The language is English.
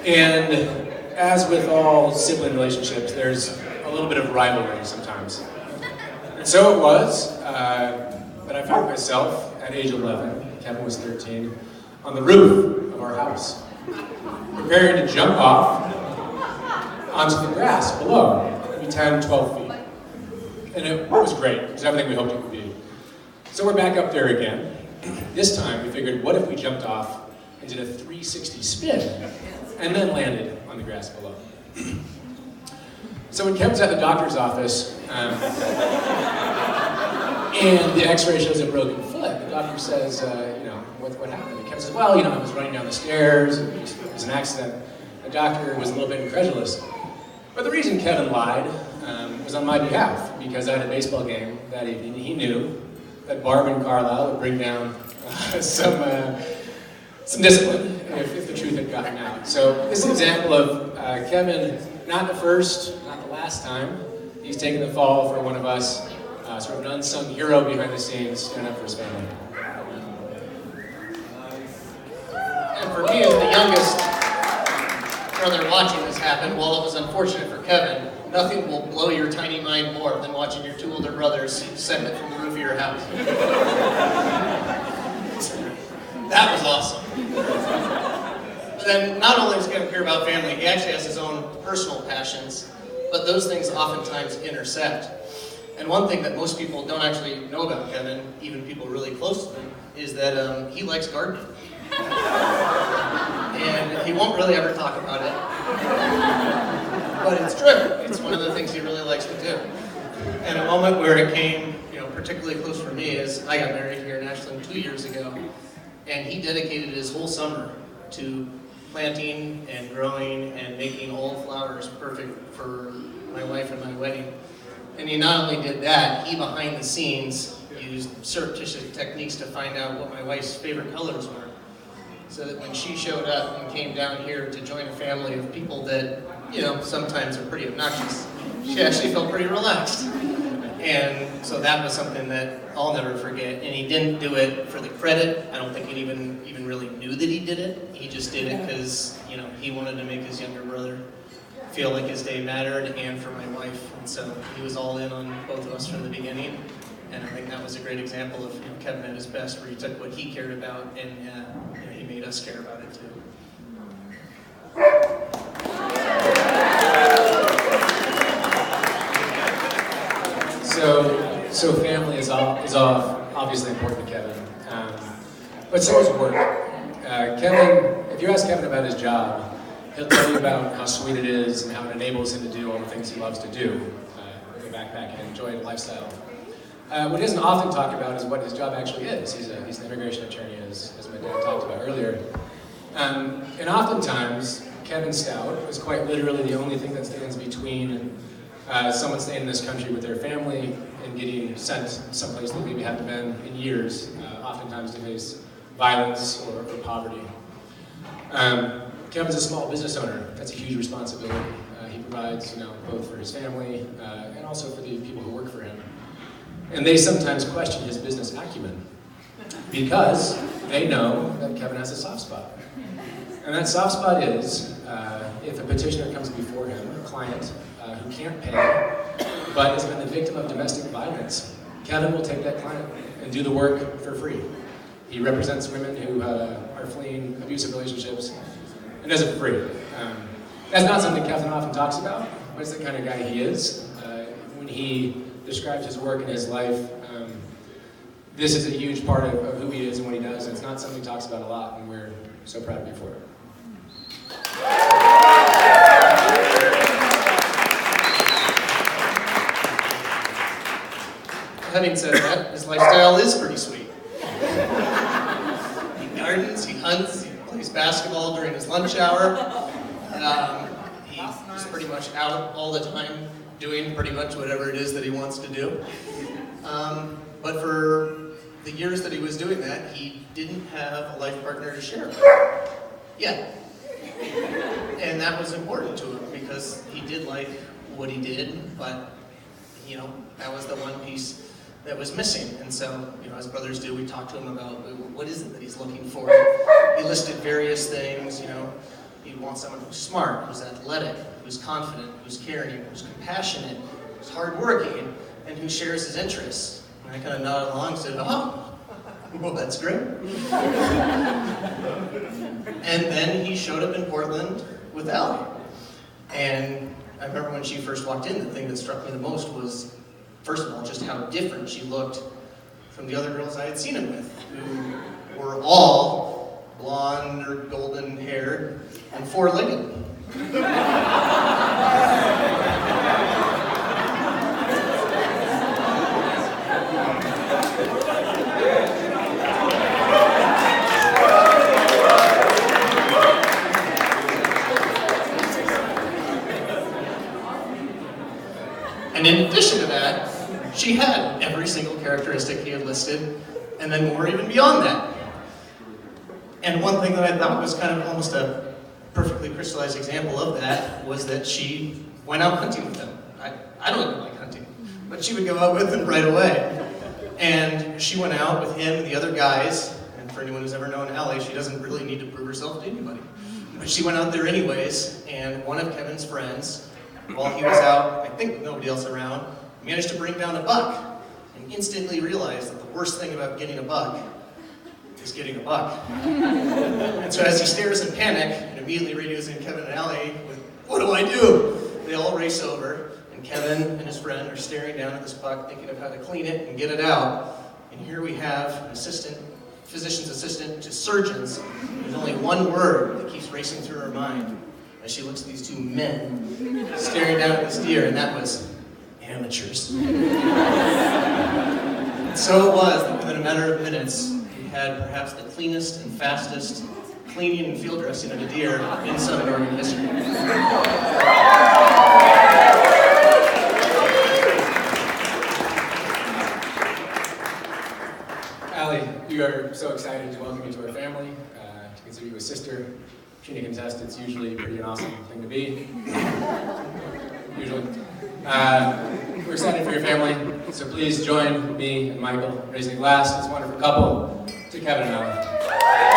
And as with all sibling relationships, there's a little bit of rivalry sometimes. And so it was that I found myself at age 11, Kevin was 13, on the roof of our house, preparing to jump off onto the grass below, maybe 10, 12 feet. And it was great. It was everything we hoped it would be. So we're back up there again. This time we figured, what if we jumped off and did a 360 spin and then landed on the grass below? So when Kevin's at the doctor's office and the x-ray shows a broken foot, the doctor says, what happened? And Kevin says, well, I was running down the stairs, it was an accident. The doctor was a little bit incredulous. But the reason Kevin lied was on my behalf, because I had a baseball game that evening. He knew that Barb and Carlisle would bring down some discipline if the truth had gotten out. So this is an example of Kevin, not the first, not the last time he's taken the fall for one of us, sort of an unsung hero behind the scenes, standing up for his family. And for me as the youngest brother watching this happen, while it was unfortunate for Kevin, nothing will blow your tiny mind more than watching your two older brothers send it from the roof of your house. That was awesome. But then not only does Kevin care about family, he actually has his own personal passions, but those things oftentimes intersect. And one thing that most people don't actually know about Kevin, even people really close to him, is that he likes gardening. And he won't really ever talk about it. But it's true. It's one of the things he really likes to do. And a moment where it came, particularly close for me is I got married here in Ashland 2 years ago, and he dedicated his whole summer to planting and growing and making all flowers perfect for my wife and my wedding. And he not only did that, he behind the scenes used surreptitious techniques to find out what my wife's favorite colors were. So that when she showed up and came down here to join a family of people that, sometimes are pretty obnoxious, she actually felt pretty relaxed. And so that was something that I'll never forget. And he didn't do it for the credit. I don't think he even really knew that he did it. He just did it because, he wanted to make his younger brother feel like his day mattered, and for my wife. And so he was all in on both of us from the beginning. And I think that was a great example of Kevin at his best, where he took what he cared about and he made us care about it too. So family is obviously important to Kevin, but so is work. Kevin, if you ask Kevin about his job, he'll tell you about how sweet it is and how it enables him to do all the things he loves to do, go backpack and enjoy a lifestyle. What he doesn't often talk about is what his job actually is. He's an immigration attorney, as my dad talked about earlier. And oftentimes, Kevin Stout is quite literally the only thing that stands between someone staying in this country with their family and getting sent someplace they maybe haven't been in years, oftentimes to face violence or poverty. Kevin's a small business owner. That's a huge responsibility. He provides, both for his family and also for the people who work for him. And they sometimes question his business acumen because they know that Kevin has a soft spot. And that soft spot is if a petitioner comes before him, a client who can't pay but has been the victim of domestic violence, Kevin will take that client and do the work for free. He represents women who are fleeing abusive relationships and does it for free. That's not something Kevin often talks about, but it's the kind of guy he is. When he describes his work and his life, this is a huge part of who he is and what he does. It's not something he talks about a lot, and we're so proud of you for it. Having said that, his lifestyle is pretty sweet. He gardens, he hunts, he plays basketball during his lunch hour. He's pretty much out all the time doing pretty much whatever it is that he wants to do. But for the years that he was doing that, he didn't have a life partner to share with. Yeah. And that was important to him because he did like what he did, but that was the one piece that was missing. And so, as brothers do, we talked to him about what is it that he's looking for. He listed various things, He'd want someone who's smart, who's athletic, who's confident, who's caring, who's compassionate, who's hardworking, and who shares his interests. And I kind of nodded along and said, oh, well, that's great. And then he showed up in Portland with Allie. And I remember when she first walked in, the thing that struck me the most was, first of all, just how different she looked from the other girls I had seen him with, who were all blonde or golden haired and four-legged. And in addition to that, she had every single characteristic he had listed, and then more even beyond that. And one thing that I thought was kind of almost a perfectly crystallized example of that was that she went out hunting with him. I don't even like hunting, but she would go out with him right away. And she went out with him and the other guys, and for anyone who's ever known Allie, she doesn't really need to prove herself to anybody. But she went out there anyways, and one of Kevin's friends, while he was out, I think with nobody else around, managed to bring down a buck, and instantly realized that the worst thing about getting a buck is getting a buck. And so as he stares in panic, and immediately radios in Kevin and Allie with, what do I do? They all race over, and Kevin and his friend are staring down at this buck, thinking of how to clean it and get it out. And here we have an physician's assistant to surgeons. There's only one word that keeps racing through her mind as she looks at these two men staring down at this deer, and that was amateurs. And so it was that within a matter of minutes, we had perhaps the cleanest and fastest cleaning and field dressing of a deer in Southern Oregon history. Allie, we are so excited to welcome you to our family, to consider you a sister. She can attest it's usually pretty an awesome thing to be. Usually. We're excited for your family, so please join me and Michael in raising a glass, this wonderful couple, to Kevin and Allie.